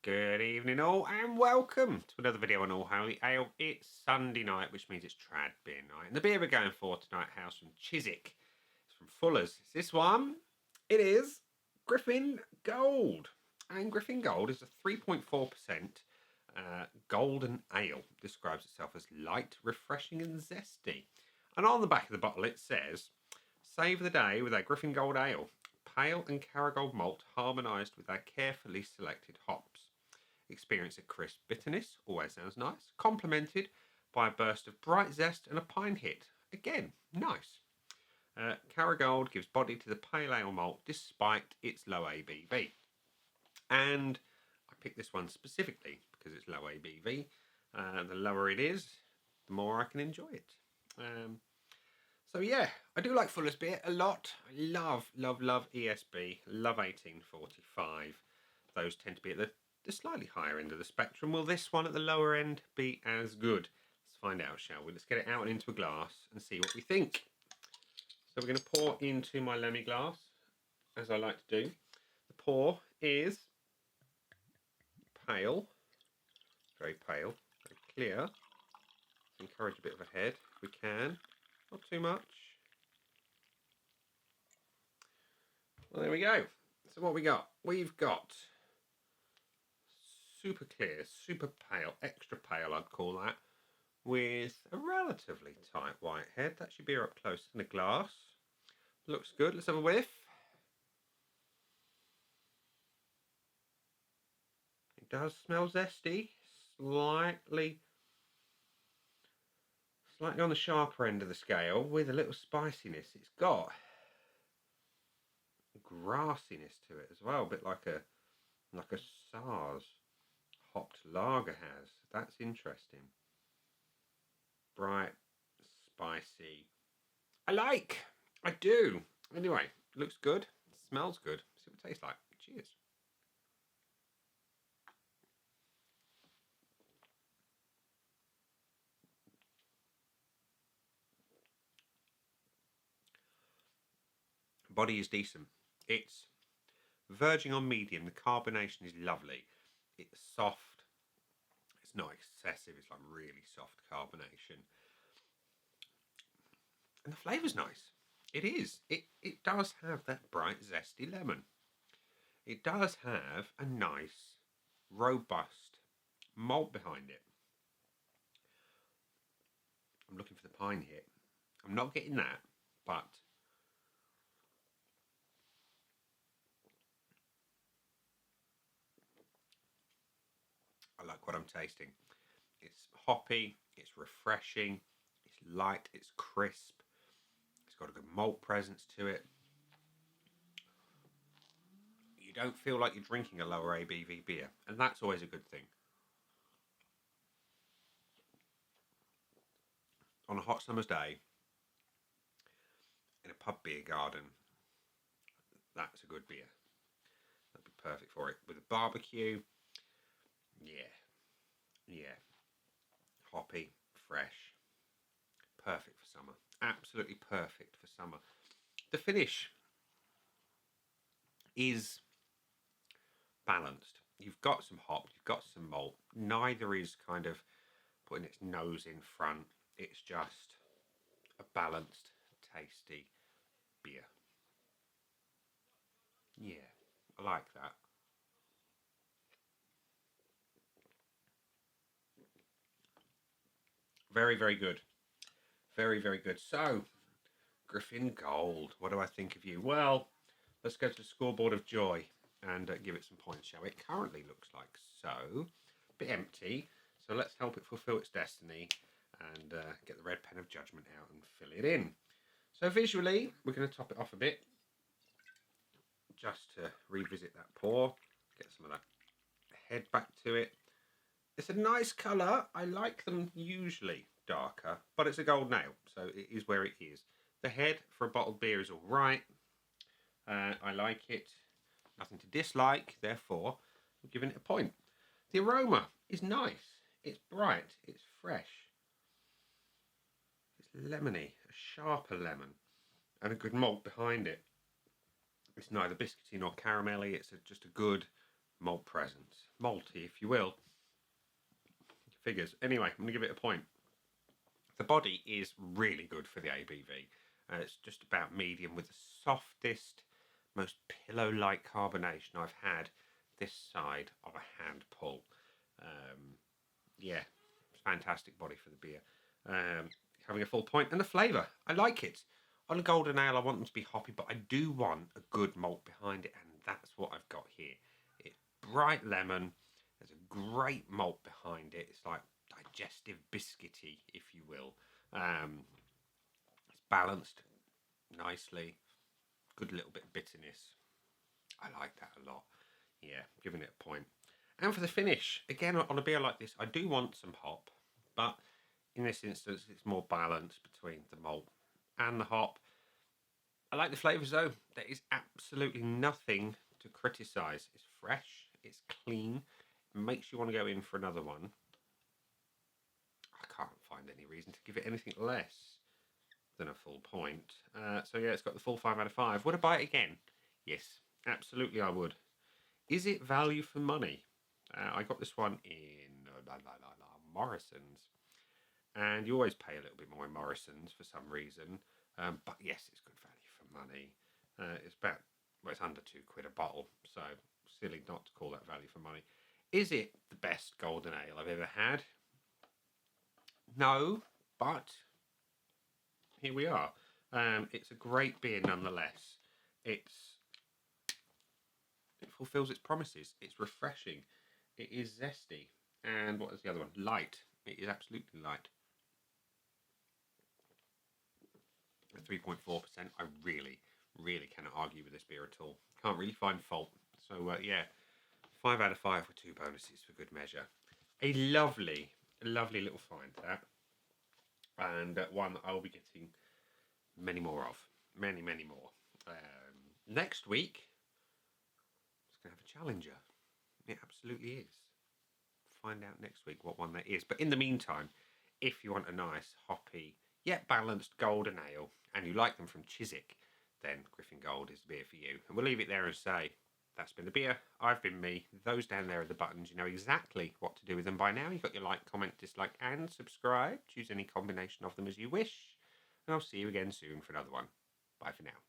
Good evening all and welcome to another video on All Holy Ale. It's Sunday night, which means it's trad beer night. And the beer we're going for tonight hails from Chiswick. It's from Fuller's. It's this one. It is Griffin Gold. And Griffin Gold is a 3.4% golden ale. Describes itself as light, refreshing and zesty. And on the back of the bottle it says, save the day with our Griffin Gold ale. Pale and Caragold malt harmonised with our carefully selected hops. Experience a crisp bitterness, always sounds nice, complemented by a burst of bright zest and a pine hit. Again, nice. Caragold gives body to the pale ale malt despite its low ABV. And I picked this one specifically because it's low ABV. The lower it is, the more I can enjoy it. So yeah, I do like Fuller's beer a lot. I love ESB, love 1845. Those tend to be at the slightly higher end of the spectrum. Will this one at the lower end be as good? Let's find out, shall we? Let's get it out and into a glass and see what we think. So we're going to pour into my Lemmy glass, as I like to do. The pour is pale, very pale, very clear. Let's encourage a bit of a head if we can. Not too much. Well, there we go. So what we got? We've got super clear, super pale, extra pale I'd call that, with a relatively tight white head. That should be up close in a glass. Looks good. Let's have a whiff. It does smell zesty, slightly on the sharper end of the scale with a little spiciness. It's got grassiness to it as well, a bit like a SARS hopped lager has. That's interesting. Bright, spicy. I do. Anyway, looks good, smells good. See what it tastes like. Cheers. Body is decent. It's verging on medium. The carbonation is lovely. It's soft. It's not excessive. It's like really soft carbonation. And the flavour's nice. It is. It does have that bright, zesty lemon. It does have a nice, robust malt behind it. I'm looking for the pine hit. I'm not getting that, but I like what I'm tasting. It's hoppy, it's refreshing, it's light, it's crisp, it's got a good malt presence to it. You don't feel like you're drinking a lower ABV beer, and that's always a good thing. On a hot summer's day, in a pub beer garden, that's a good beer. That'd be perfect for it. With a barbecue, yeah. Hoppy, fresh. Perfect for summer. Absolutely perfect for summer. The finish is balanced. You've got some hop, you've got some malt. Neither is kind of putting its nose in front. It's just a balanced, tasty beer. Yeah, I like that. Very, very good. Very, very good. So, Griffin Gold, what do I think of you? Well, let's go to the scoreboard of joy and give it some points, shall we? It currently looks like so. A bit empty, so let's help it fulfill its destiny and get the red pen of judgment out and fill it in. So visually, we're going to top it off a bit, just to revisit that pour, get some of that head back to it. It's a nice colour. I like them usually darker, but it's a golden ale, so it is where it is. The head for a bottled beer is all right. I like it. Nothing to dislike, therefore I'm giving it a point. The aroma is nice. It's bright. It's fresh. It's lemony, a sharper lemon, and a good malt behind it. It's neither biscuity nor caramelly. It's just a good malt presence. Malty, if you will. Figures. Anyway, I'm going to give it a point. The body is really good for the ABV. It's just about medium with the softest, most pillow-like carbonation I've had this side of a hand pull. Yeah, fantastic body for the beer. Having a full point, and the flavour, I like it. On a golden ale, I want them to be hoppy, but I do want a good malt behind it, and that's what I've got here. It's bright lemon. There's a great malt behind it. It's like digestive biscuity, if you will. It's balanced nicely. Good little bit of bitterness. I like that a lot. Yeah, giving it a point. And for the finish, again, on a beer like this, I do want some hop, but in this instance, it's more balanced between the malt and the hop. I like the flavours though. There is absolutely nothing to criticise. It's fresh, it's clean, it makes you want to go in for another one. I can't find any reason to give it anything less than a full point. So yeah, it's got the full 5 out of 5. Would I buy it again? Yes, absolutely I would. Is it value for money? I got this one in Morrison's. And you always pay a little bit more in Morrison's for some reason. But yes, it's good value for money. It's about, well, it's under £2 a bottle. So silly not to call that value for money. Is it the best golden ale I've ever had? No, but here we are. It's a great beer nonetheless. It fulfills its promises. It's refreshing. It is zesty. And what is the other one? Light. It is absolutely light. 3.4%. I really cannot argue with this beer at all. Can't really find fault. So yeah, 5 out of 5 with 2 bonuses for good measure. A lovely little find that. And one that I will be getting many more of. Many more. Next week, it's going to have a challenger. It absolutely is. Find out next week what one that is. But in the meantime, if you want a nice, hoppy, yet balanced golden ale, and you like them from Chiswick, then Griffin Gold is the beer for you. And we'll leave it there and say, that's been the beer, I've been me. Those down there are the buttons. You know exactly what to do with them by now. You've got your like, comment, dislike, and subscribe. Choose any combination of them as you wish. And I'll see you again soon for another one. Bye for now.